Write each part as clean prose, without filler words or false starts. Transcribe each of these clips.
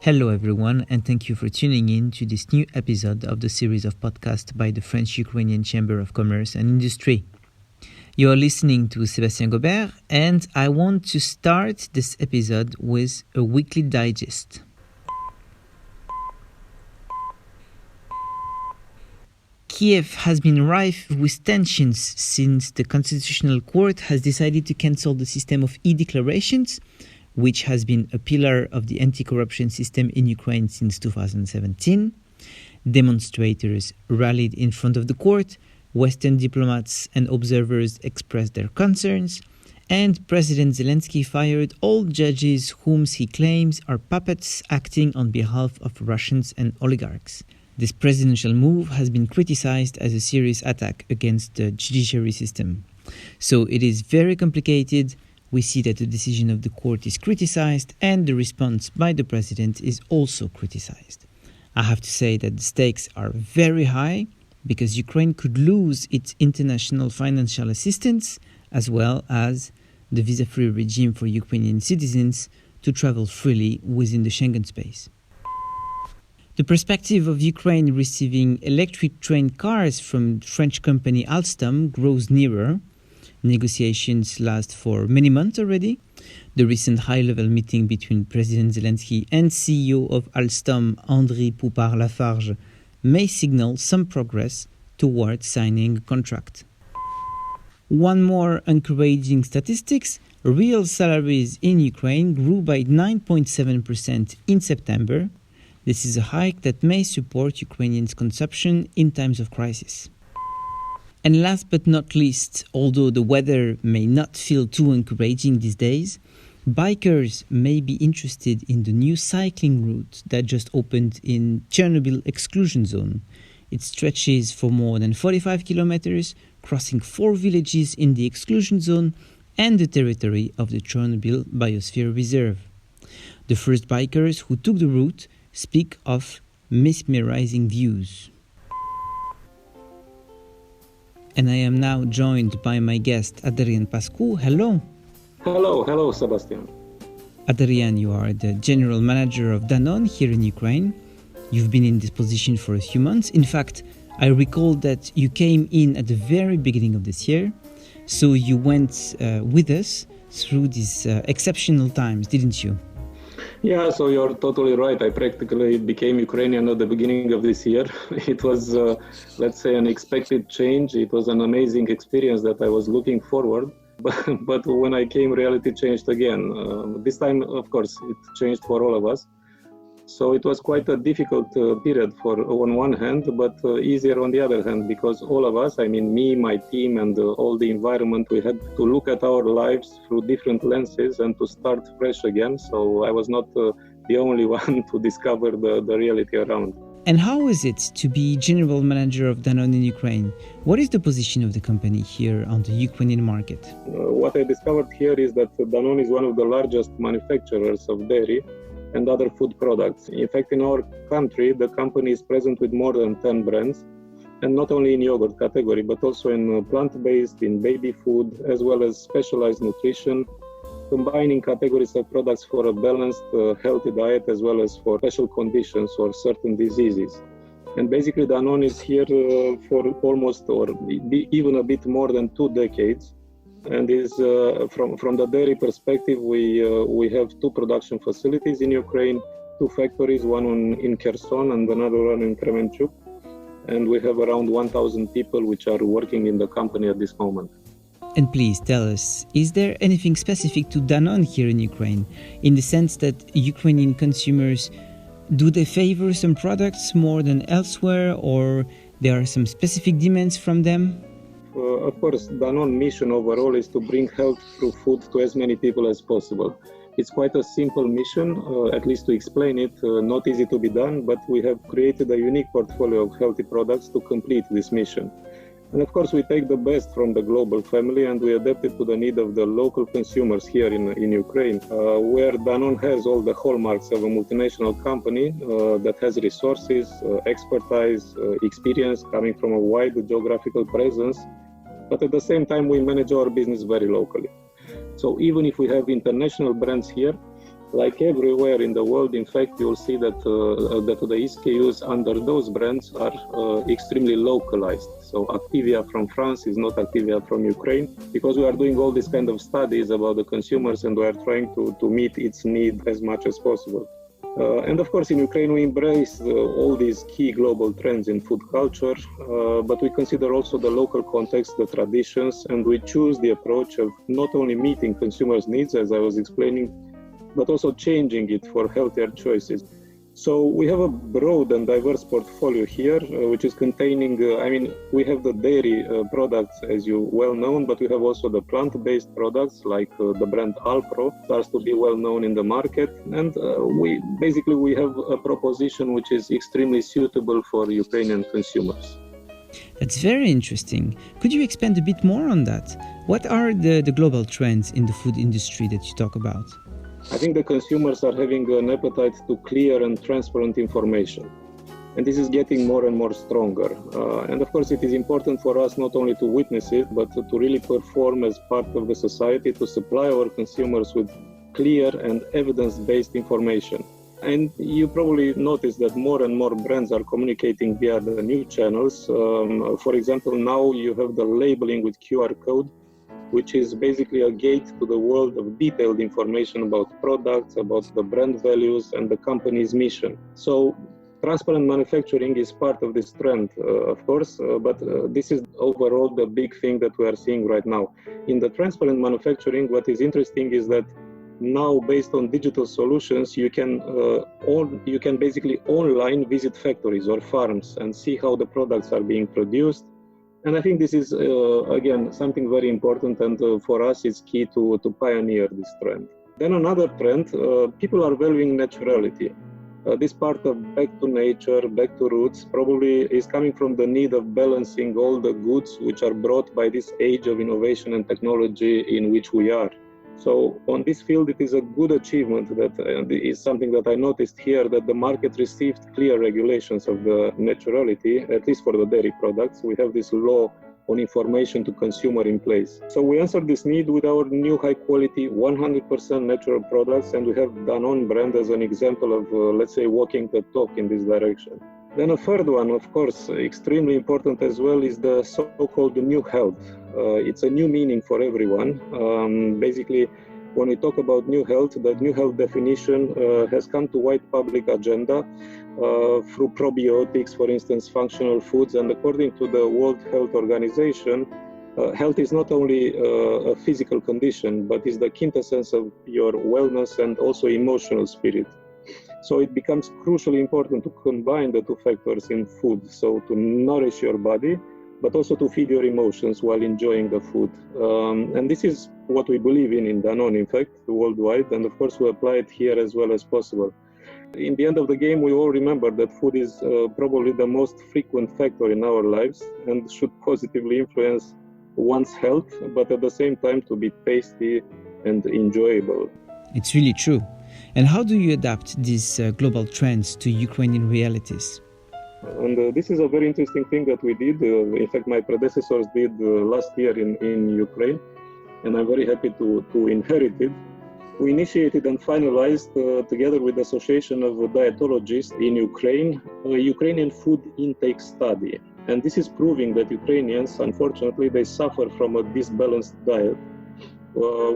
Hello everyone, and thank you for tuning in to this new episode of the series of podcasts by the French-Ukrainian Chamber of Commerce and Industry. You are listening to Sébastien Gobert, and I want to start this episode with a weekly digest. Kiev has been rife with tensions since the Constitutional Court has decided to cancel the system of e-declarations, which has been a pillar of the anti-corruption system in Ukraine since 2017. Demonstrators rallied in front of the court, Western diplomats and observers expressed their concerns, and President Zelensky fired all judges whom he claims are puppets acting on behalf of Russians and oligarchs. This presidential move has been criticized as a serious attack against the judiciary system. So it is very complicated. We see that the decision of the court is criticized and the response by the president is also criticized. I have to say that the stakes are very high because Ukraine could lose its international financial assistance as well as the visa-free regime for Ukrainian citizens to travel freely within the Schengen space. The perspective of Ukraine receiving electric train cars from French company Alstom grows nearer. Negotiations last for many months already. The recent high-level meeting between President Zelensky and CEO of Alstom, André Poupart-Lafarge, may signal some progress towards signing a contract. One more encouraging statistics, real salaries in Ukraine grew by 9.7% in September. This is a hike that may support Ukrainians' consumption in times of crisis. And last but not least, although the weather may not feel too encouraging these days, bikers may be interested in the new cycling route that just opened in Chernobyl exclusion zone. It stretches for more than 45 kilometers, crossing 4 villages in the exclusion zone and the territory of the Chernobyl Biosphere Reserve. The first bikers who took the route speak of mesmerizing views. And I am now joined by my guest, Adrian Pascu. Hello. Hello, Sebastian. Adrian, you are the general manager of Danone here in Ukraine. You've been in this position for a few months. In fact, I recall that you came in at the very beginning of this year. So you went with us through these exceptional times, didn't you? Yeah, so you're totally right. I practically became Ukrainian at the beginning of this year. It was, let's say, an expected change. It was an amazing experience that I was looking forward. But when I came, reality changed again. This time, of course, it changed for all of us. So it was quite a difficult period on one hand, but easier on the other hand, because all of us, I mean, me, my team, and all the environment, we had to look at our lives through different lenses and to start fresh again. So I was not the only one to discover the reality around. And how is it to be general manager of Danone in Ukraine? What is the position of the company here on the Ukrainian market? What I discovered here is that Danone is one of the largest manufacturers of dairy and other food products. In fact, in our country, the company is present with more than 10 brands, and not only in yogurt category, but also in plant-based, in baby food, as well as specialized nutrition, combining categories of products for a balanced, healthy diet, as well as for special conditions or certain diseases. And basically, Danone is here for almost, or even a bit more than 2 decades. And is from the dairy perspective, we have 2 production facilities in Ukraine, 2 factories, one in Kherson and another one in Kremenchuk. And we have around 1,000 people which are working in the company at this moment. And please tell us, is there anything specific to Danone here in Ukraine, in the sense that Ukrainian consumers, do they favor some products more than elsewhere, or there are some specific demands from them? Of course, Danone's mission overall is to bring health through food to as many people as possible. It's quite a simple mission, at least to explain it, not easy to be done, but we have created a unique portfolio of healthy products to complete this mission. And of course, we take the best from the global family and we adapt it to the need of the local consumers here in Ukraine, where Danone has all the hallmarks of a multinational company that has resources, expertise, experience coming from a wide geographical presence. But at the same time, we manage our business very locally. So even if we have international brands here, Like everywhere in the world, in fact, you'll see that the SKUs under those brands are extremely localized. So Activia from France is not Activia from Ukraine, because we are doing all these kind of studies about the consumers and we are trying to meet its need as much as possible. And of course, in Ukraine, we embrace all these key global trends in food culture, but we consider also the local context, the traditions, and we choose the approach of not only meeting consumers' needs, as I was explaining, but also changing it for healthier choices. So we have a broad and diverse portfolio here, which is containing, we have the dairy products, as you well known, but we have also the plant-based products like the brand Alpro, starts to be well known in the market. And we have a proposition which is extremely suitable for Ukrainian consumers. That's very interesting. Could you expand a bit more on that? What are the global trends in the food industry that you talk about? I think the consumers are having an appetite to clear and transparent information. And this is getting more and more stronger. And of course, it is important for us not only to witness it, but to really perform as part of the society to supply our consumers with clear and evidence-based information. And you probably noticed that more and more brands are communicating via the new channels. For example, now you have the labeling with QR code, which is basically a gate to the world of detailed information about products, about the brand values and the company's mission. So transparent manufacturing is part of this trend, of course, but this is overall the big thing that we are seeing right now. In the transparent manufacturing, what is interesting is that now, based on digital solutions, you can basically online visit factories or farms and see how the products are being produced. And I think this is, again, something very important, and for us it's key to pioneer this trend. Then another trend, people are valuing naturality. This part of back to nature, back to roots, probably is coming from the need of balancing all the goods which are brought by this age of innovation and technology in which we are. So on this field, it is a good achievement that is something that I noticed here, that the market received clear regulations of the naturality, at least for the dairy products. We have this law on information to consumer in place. So we answered this need with our new high quality, 100% natural products, and we have Danone brand as an example of, let's say, walking the talk in this direction. Then a third one, of course, extremely important as well, is the so-called new health. It's a new meaning for everyone. Basically, when we talk about new health, the new health definition has come to wide public agenda through probiotics, for instance, functional foods, and according to the World Health Organization, health is not only a physical condition, but is the quintessence of your wellness and also emotional spirit. So it becomes crucially important to combine the two factors in food, so to nourish your body, but also to feed your emotions while enjoying the food. And this is what we believe in Danone, in fact, worldwide, and of course we apply it here as well as possible. In the end of the game, we all remember that food is probably the most frequent factor in our lives and should positively influence one's health, but at the same time to be tasty and enjoyable. It's really true. And how do you adapt these global trends to Ukrainian realities? And this is a very interesting thing that we did. In fact, my predecessors did last year in Ukraine, and I'm very happy to inherit it. We initiated and finalized, together with the Association of Dietologists in Ukraine, a Ukrainian food intake study. And this is proving that Ukrainians, unfortunately, they suffer from a disbalanced diet,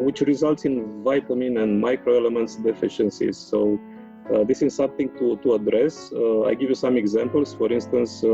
which results in vitamin and microelements deficiencies. So this is something to address. I give you some examples. For instance,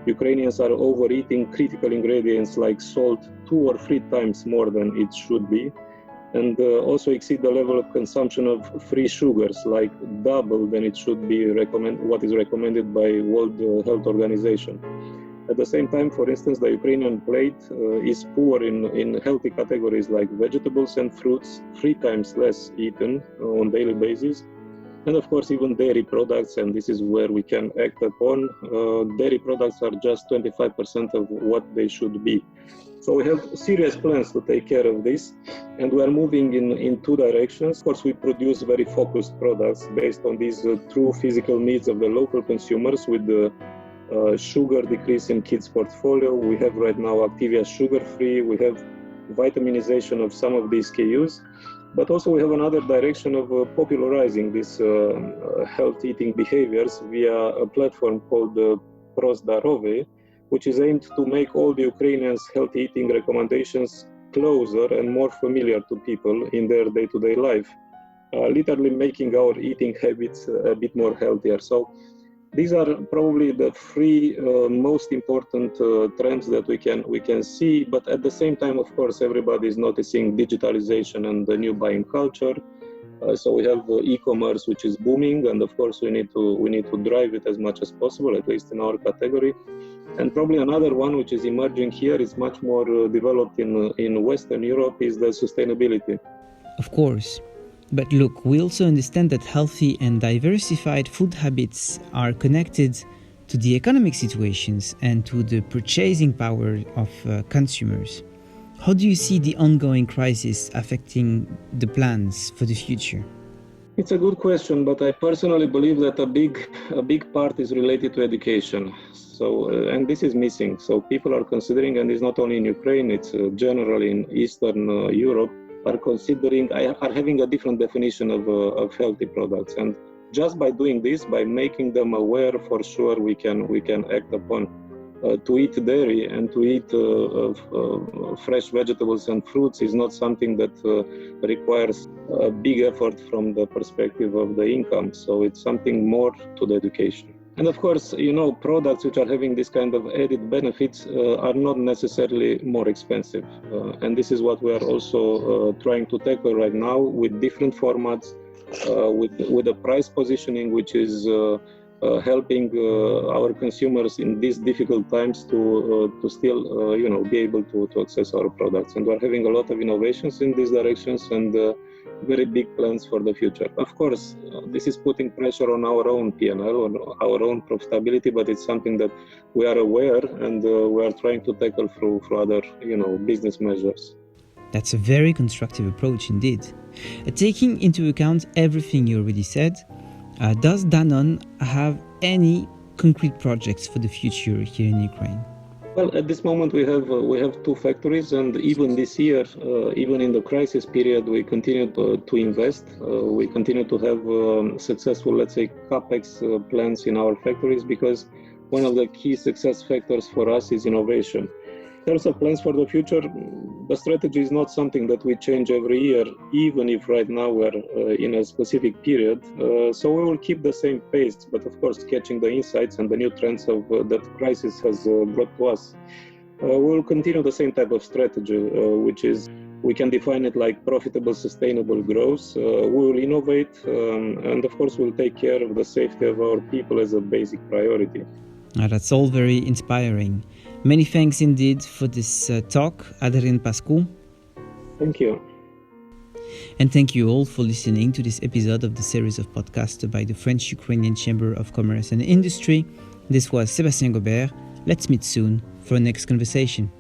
Ukrainians are overeating critical ingredients like salt 2 or 3 times more than it should be, and also exceed the level of consumption of free sugars, like double than it should be what is recommended by World Health Organization. At the same time, for instance, the Ukrainian plate is poor in healthy categories like vegetables and fruits, 3 times less eaten on daily basis. And of course, even dairy products, and this is where we can act upon, dairy products are just 25% of what they should be. So we have serious plans to take care of this, and we are moving in 2 directions. Of course, we produce very focused products based on these true physical needs of the local consumers with the sugar decrease in kids' portfolio. We have right now Activia sugar-free. We have vitaminization of some of these SKUs. But also we have another direction of popularizing these health eating behaviors via a platform called Pro-Zdarove, which is aimed to make all the Ukrainians' healthy eating recommendations closer and more familiar to people in their day-to-day life, literally making our eating habits a bit more healthier. So these are probably the three most important trends that we can see. But at the same time, of course, everybody is noticing digitalization and the new buying culture. So we have e-commerce, which is booming, and of course we need to drive it as much as possible, at least in our category. And probably another one which is emerging here is much more developed in Western Europe is the sustainability. Of course. But look, we also understand that healthy and diversified food habits are connected to the economic situations and to the purchasing power of consumers. How do you see the ongoing crisis affecting the plans for the future? It's a good question, but I personally believe that a big part is related to education. So, and this is missing. So people are considering, and it's not only in Ukraine, it's generally in Eastern Europe, are having a different definition of healthy products. And just by doing this, by making them aware, for sure we can act upon. To eat dairy and to eat fresh vegetables and fruits is not something that requires a big effort from the perspective of the income. So it's something more to the education. And of course, products which are having this kind of added benefits are not necessarily more expensive. And this is what we are also trying to tackle right now with different formats, with a price positioning which is helping our consumers in these difficult times to still be able to access our products. And we're having a lot of innovations in these directions and very big plans for the future. Of course, this is putting pressure on our own P&L, on our own profitability, but it's something that we are aware and we are trying to tackle through other business measures. That's a very constructive approach indeed. Taking into account everything you already said, does Danone have any concrete projects for the future here in Ukraine? Well, at this moment we have two factories, and even this year, even in the crisis period, we continue to invest. We continue to have successful, let's say, capex plans in our factories, because one of the key success factors for us is innovation. In terms of plans for the future, the strategy is not something that we change every year, even if right now we're in a specific period. So we will keep the same pace, but of course catching the insights and the new trends of that crisis has brought to us. We will continue the same type of strategy, which is we can define it like profitable, sustainable growth. We will innovate, and of course we'll take care of the safety of our people as a basic priority. That's all very inspiring. Many thanks indeed for this talk, Adrian Pascu. Thank you. And thank you all for listening to this episode of the series of podcasts by the French-Ukrainian Chamber of Commerce and Industry. This was Sébastien Gobert. Let's meet soon for our next conversation.